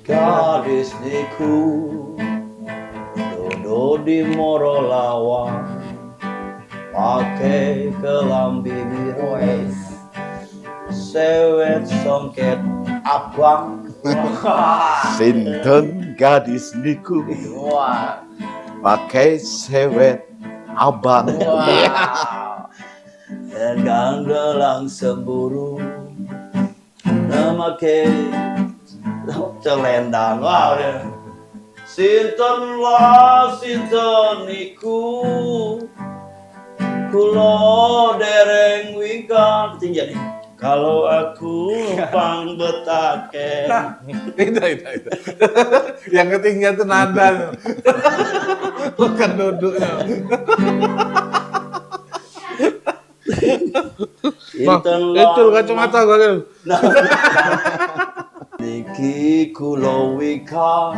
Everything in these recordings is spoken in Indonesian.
Gadis niku dodo di Morolawang, pakai kelambi biru, sewet songket abang. Sinten gadis niku pakai sewet abang. Dan ganggelang semburu memakai celendang. Wah, sinten lah sinten niku kulo dereng wingkang ketinggian nih. Kalau aku pang betake. Nah, itu. Yang ketinggian itu nada. Bukan duduknya. Itu kacamata gue kan. Niki kulo wingkang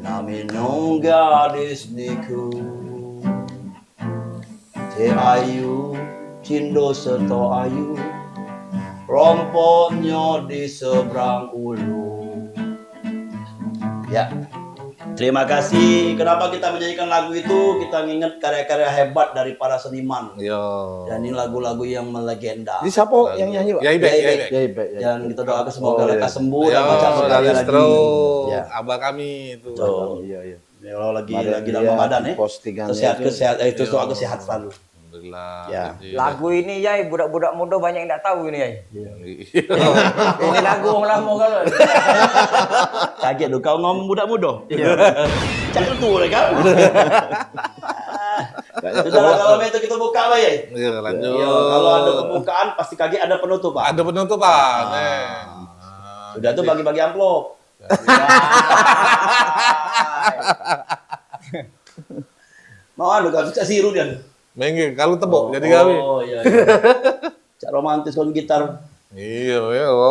nami nong gadis niku te ayu cindo seto ayu rompoknya di seberang ulu. Ya, terima kasih. Kenapa kita menyanyikan lagu itu? Kita nginget karya-karya hebat dari para seniman. Yo. Dan ini lagu-lagu yang melegenda. Ini siapa yang nyanyi, Pak? Ya, Ibek. Dan kita doakan semoga lekas sembuh dan Yo, baca dari lagi. stroke. Ya. Abah kami itu. Tuh. Iya. Kalau lagi Mari dalam lihat Ramadan ya. postingannya Sehat itu Yo. doa sehat selalu. Alhamdulillah. Ya. Lagu ini ya budak-budak muda banyak yang tak tahu ini ya. Iya. Ini lagu orang lama kalau. Kaget tuh kau ngomong muda-muda. Iya. Cakap tuh mereka. Sudah kalau itu kita buka Pak ya. Iya, lanjut. Iya, kalau ada pembukaan pasti kaget ada penutup Pak. Ada penutupan. Sudah tuh bagi-bagi amplop. Mau anu kan bisa siru dia. Mengge kalau tebok jadi gawe. Oh iya. Cak romantis kon gitar. Iya,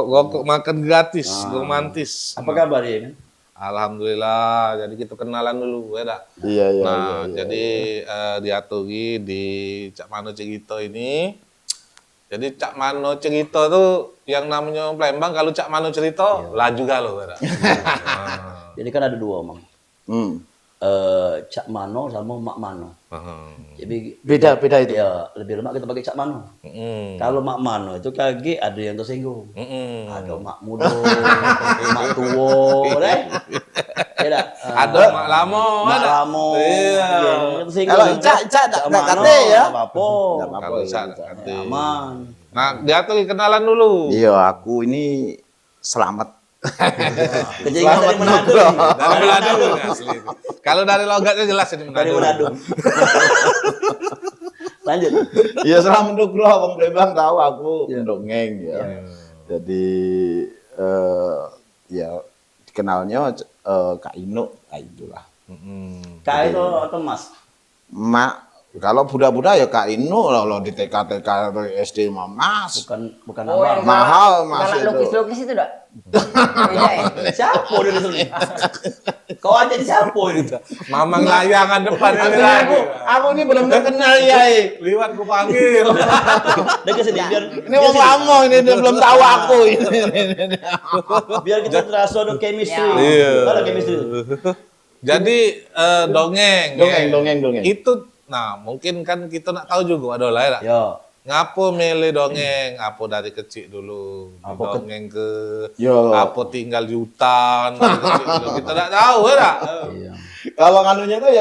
gua kok makan gratis, romantis. Apa kabar ya? Alhamdulillah. Jadi kita kenalan dulu, ya dak. Iya. Nah, jadi diaturi di Cak Mano Cerita ini. Jadi Cak Mano Cerita tuh yang namanya Palembang, kalau Cak Mano Cerita laju galo, ya dak. Jadi kan ada dua Mang. Cak Mano sama Mak Mano. Jadi Beda itu. ya lebih lemak kita pakai Cak Mano. Kalau Mak Mano itu kaki ada yang tersinggung. Ada Mak Muda, Mak Tuwo, deh. Beda. Ada Mak Lamo, Mak ada. Lamo. Iya. Yang tersinggung. Kalau Cak tak Mano, kate ya. nggak apa-apa. Kalau Cak kate. Aman. Nah, diaturi kenalan dulu. Iya, aku ini selamat. Kejadian dari Manado. Dari Manado asli itu. Kalau dari logatnya jelas ini Dari Manado. Manado. Lanjut. Iya, selamat Nugroho, Bang Palembang tahu aku mendongeng ya. Jadi ya dikenalnya Kak Ino, kayak itulah. Kak itu atau Mas? Mak, kalau budak-budak ya Kak Ino, kalau di TK SD mah Mas. Bukan Oh, abang. yang Mahal Mas galak itu. lukis-lukis itu dak? Iya. Siapa dia di sini? Kau aja di siapa ini? Mamang layangan depan ini lagi. Aku ini belum terkenal ya. Liwat ku panggil. Dia kesini biar Ini wong lama ini dia belum tahu aku ini. biar kita terasa ada chemistry. Iya. Ada chemistry. Jadi dongeng. Dongeng. Itu nah, mungkin kan kita nak tahu juga ada lah ya. Ya. Ngapo milih dongeng? Ngapo dari kecil dulu dongeng ke Yo. apa tinggal di hutan dari kecil dulu. Kita tak tahu ya. Iya. Kalau nganunya tuh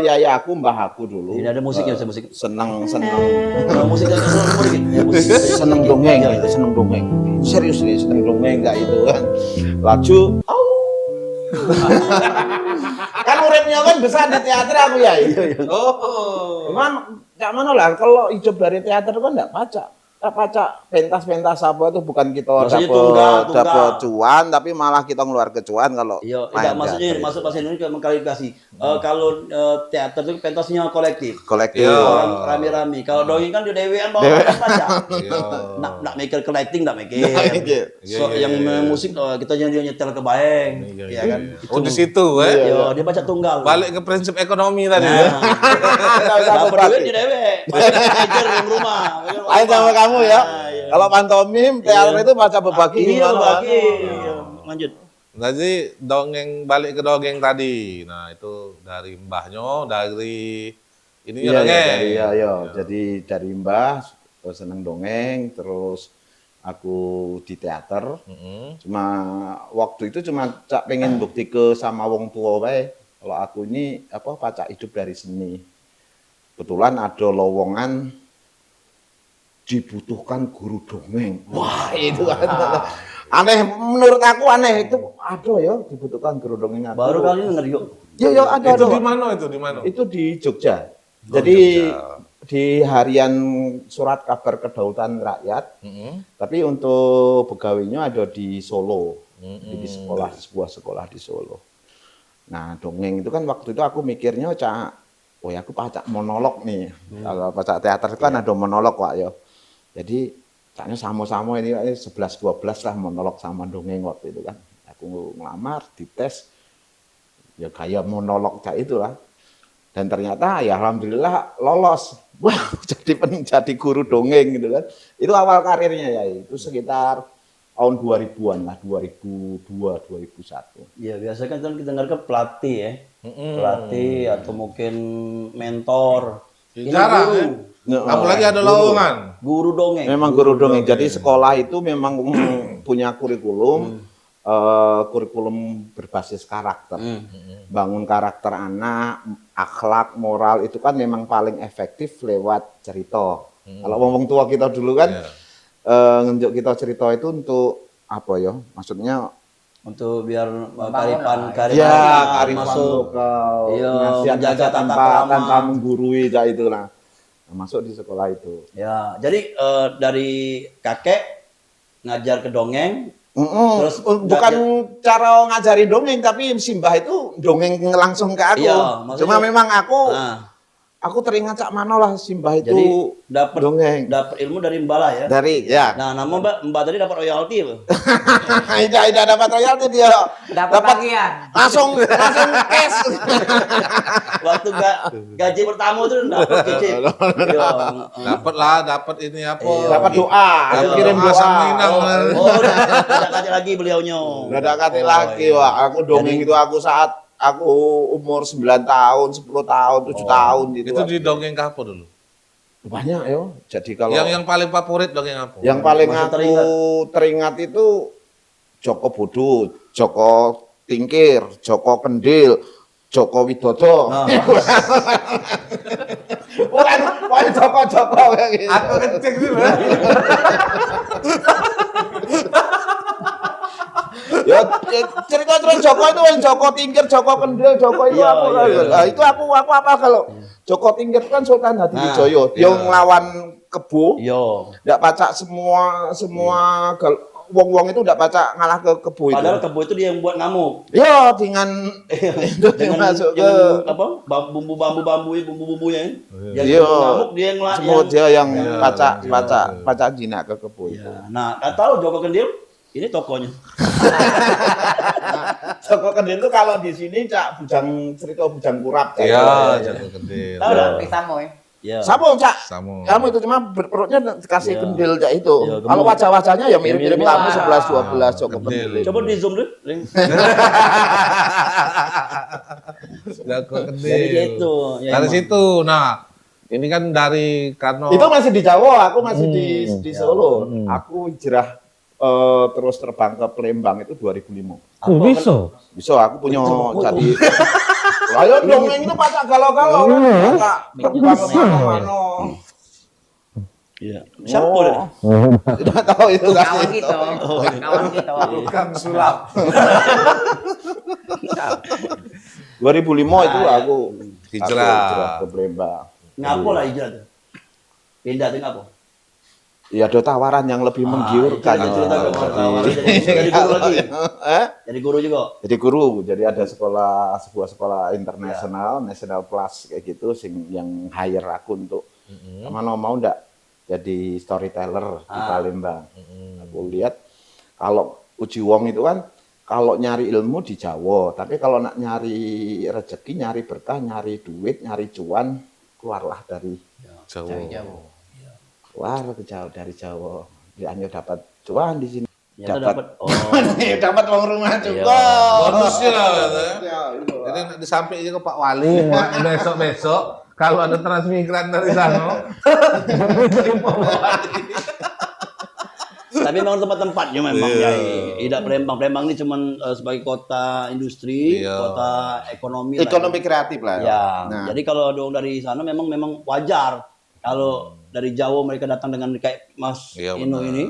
ya aku mbah aku dulu. Ini ada musiknya, bisa musik. Seneng Kalau musik kan musik. Ya, musik. seneng dongeng gitu, seneng dongeng. Serius nih seneng dongeng enggak itu kan. Laju kan uripnya kan besar di teater aku ya. Oh. Cuman Cak Mano lah kalau hidup dari teater kan enggak pacak pentas-pentas apa itu bukan kita Maksudnya tunggal. dapat cuan tapi malah kita ngeluar ke cuan kalau Iya, main tidak maksudnya teater. masuk bahasa Indonesia mengklarifikasi. Kalau teater itu pentasnya kolektif. kolektif. Iya. Orang rame-rame. Kalau dongeng kan di dewean bawa pajak. Nak mikir collecting, nak mikir. So, yang musik kita jangan nyetel ke baeng, ya kan? Oh di situ Yo, dia baca tunggal. Balik ke prinsip ekonomi tadi. Nah, dapat duit di dewe. Bayar manajer di rumah. Ayo sama kamu ya. Iya. Kalau pantomim, teater itu baca berbagi Iya, gimana? bagi. Iya, lanjut. Jadi balik ke dongeng tadi. Nah, itu dari mbahnya, dari ini Iya, dongeng. dari jadi dari Mbah seneng dongeng, terus aku di teater. Mm-mm. Cuma waktu itu cuma cak pengen bukti ke sama wong tua wae. Kalau aku ini apa pacak hidup dari seni. Kebetulan ada lowongan dibutuhkan guru dongeng. Wah, itu kan aneh menurut aku aneh itu ada ya dibutuhkan guru dongeng. Aku. Baru kali ini denger yuk. Ya ada. Itu di mana itu? Di mana? Itu di Jogja. Oh, Jadi Jogja. di harian surat kabar kedaulatan rakyat, Mm-mm. tapi untuk pegawainya ada di Solo, Mm-mm. di sekolah, sebuah sekolah di Solo. Nah, dongeng itu kan waktu itu aku mikirnya oh ya aku pacak monolog nih. Kalau pacak teater itu kan ada monolog Pak ya. Jadi caknya sama-sama ini 11-12 lah monolog sama dongeng waktu itu kan. Aku ngelamar, dites, ya kayak monolog cak itulah. Dan ternyata ya alhamdulillah lolos. Wah, jadi guru dongeng gitu kan. Itu awal karirnya ya, itu sekitar tahun 2000-an lah, 2002, 2001. Iya, biasanya kan kita dengar ke pelatih ya. Mm-mm. Pelatih atau mungkin mentor. Ini Jarang guru. ya. Nah, Apalagi ada lowongan. Guru dongeng. memang guru dongeng. Jadi sekolah itu memang punya kurikulum, kurikulum berbasis karakter. Bangun karakter anak, akhlak, moral itu kan memang paling efektif lewat cerita. Kalau ngomong tua kita dulu kan, ngenjuk kita cerita itu untuk apa ya? Maksudnya Untuk biar Membangun karifan ya karifan masuk. lokal, Iya, nasihat menjaga tata tanpa krama. tanpa menggurui kayak itulah. Masuk di sekolah itu. Ya, jadi dari kakek ngajar ke dongeng. Terus Bukan cara ngajari dongeng, tapi Simbah itu dongeng langsung ke aku. Iya, maksudnya- Cuma memang aku Nah, teringat cak mana lah Simbah itu jadi dapat dongeng. ilmu dari Mbak lah ya. Dari ya. Nah, nama Mbak tadi dapat royalti loh. Tidak dapat royalti dia. Dapat bagian. langsung cash. Waktu gaji pertama tuh dapat kece. Iya. Dapat ini apa? Dapat doa, Dapat aku kirim doa doa. sama Inang. Oh, udah kaji lagi beliaunya. Udah ada kate lagi, iya. wah. Aku dongeng itu aku saat aku umur 9 tahun, 10 tahun, 7 tahun gitu. Itu di dongeng ke apa dulu? Banyak ya. Jadi kalau Yang paling favorit dongeng apa? yang paling Masih aku teringat itu Joko Bodo, Joko Tingkir, Joko Kendil, Joko Widodo. Nah. Bukan Joko kayak gitu. Aku kenceng sih, Ya cerita terus Joko itu yang Joko Tingkir, Joko Kendil, Joko itu Iya, aku. iya. Nah, itu aku apa kalau Joko Tingkir itu kan Sultan Hadiwijoyo, dia ngelawan Kebo. Yo. Nggak pacak semua wong-wong itu nggak pacak ngalah ke Kebo itu. Padahal kebo itu dia yang buat ngamuk. Ya dengan itu Dengan masuk ke apa? Bumbu-bumbunya. Yang Iya. ngamuk dia yang semua dia yang Iya, pacak jinak ke Kebo itu. Ya. Nah, nggak tahu Joko Kendil ini tokonya. Joko Kendil itu kalau di sini cak cerita bujang kurap. Cak. Iya, Ya. Joko Kendil. Tahu dah? Pisamo ya. Ya. Sama cak. Samo. Kamu itu cuma perutnya dikasih Iya. kendil cak itu. Iya, Kalau gemuk. wajah-wajahnya ya mirip-mirip Mirip-mirip. kamu 11-12 Joko Kendil. Kendil. Coba di zoom dulu. Ring. Joko Kendil. Jadi gitu. Ya, Dari emang. situ, nah ini kan dari Karno. Itu masih di Jawa, aku masih di Solo. Aku hijrah terus terbang ke Palembang itu 2005. Bisa, aku punya jadi. Ayo dongeng itu pacak galau-galau kan. Pacak terbang kemana-mana. Iya. Siapa dah? Tidak tahu itu kan. Kawan kita. Kawan kita. Bukan sulap. 2005 itu aku Hijrah. ke Palembang. Ngapo lah hijrah tuh? Pindah tuh ngapo? Ya ada tawaran yang lebih menggiurkan. itu cerita ke wartawan. Jadi- Jadi guru lagi. Eh? Jadi guru juga. Jadi guru, jadi ada sebuah sekolah internasional, National Plus kayak gitu, yang hire aku untuk mana mau ndak jadi storyteller di Palembang. Aku lihat kalau Uji Wong itu kan kalau nyari ilmu di Jawa, tapi kalau nak nyari rezeki, nyari berkah, nyari duit, nyari cuan, keluarlah dari Jawa. keluar ke Jawa dari Jawa. Ya hanya dapat cuan di sini. Ternyata Dapat. dapat. Oh. Dapat uang rumah juga. Bonusnya gitu ya. Ya, itu. Jadi di samping ke Pak Wali besok-besok kalau ada transmigran dari sana. Tapi memang tempat-tempatnya memang Iya. ya. Tidak Palembang. Palembang ini cuma sebagai kota industri, Iya. kota ekonomi. lah. Ekonomi kreatif lah. Ya. Nah, Jadi kalau dong dari sana memang wajar kalau dari Jawa mereka datang dengan kayak Mas Iya, Inu benar. ini.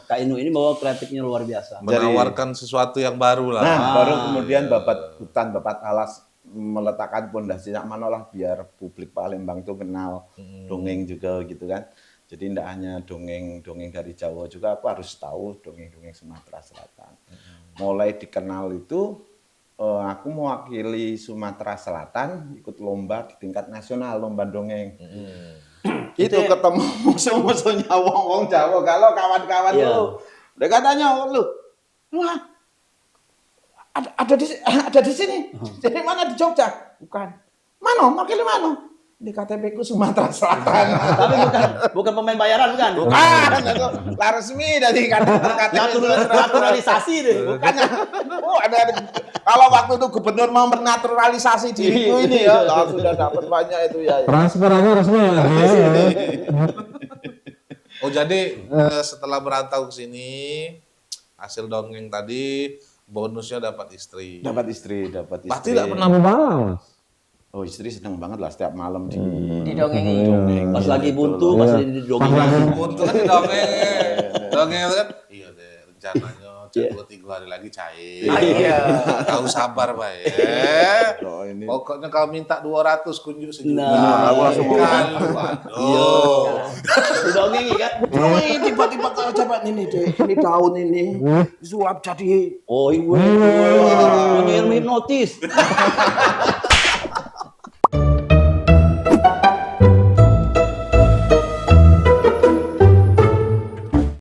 Kak Inu ini bawa kreatifnya luar biasa. Menawarkan sesuatu yang baru lah. nah baru kemudian Bapak Hutan, Bapak Alas meletakkan pondasi Cak Mano lah biar publik Palembang tuh kenal dongeng juga gitu kan. Jadi tidak hanya dongeng dari Jawa juga, aku harus tahu dongeng-dongeng Sumatera Selatan. Mulai dikenal itu, aku mewakili Sumatera Selatan ikut lomba di tingkat nasional, lomba dongeng. Itu ketemu musuh-musuhnya wong-wong Jawa, kalau kawan-kawan Iya. lu, dia katanya lu, wah, ada di sini. Jadi mana di Jogja? Bukan. Mana? Makili mana? Di KTP ku Sumatera Selatan. Tapi bukan pemain bayaran bukan? Bukan, itu lah resmi dari KTP Naturalisasi deh. Bukan. Oh, ada kalau waktu itu gubernur mau bernaturalisasi diriku ini ya, lah, sudah dapat banyak itu ya. Transfer aja resmi. Oh jadi setelah berantau ke sini hasil dongeng tadi bonusnya dapat istri. Dapat istri. Berarti tidak pernah Malam. Oh, istri senang banget lah setiap malam Didongengi. dongeng. Pas lagi buntu, Iya. pas lagi didongeng. Untuk kan dongeng. Dongeng itu kan iya deh rencananya 2-3 hari lagi cair. Iya. Tahu sabar Pak ya. Oh, ini. Pokoknya kalau minta 200 kunjuk sejuta. Nah, aku langsung mau. Waduh. Didongengi kan? Oh, ini tiba-tiba kalau coba ini deh, ini daun ini sulap jadi Oh, ini gue hipnotis.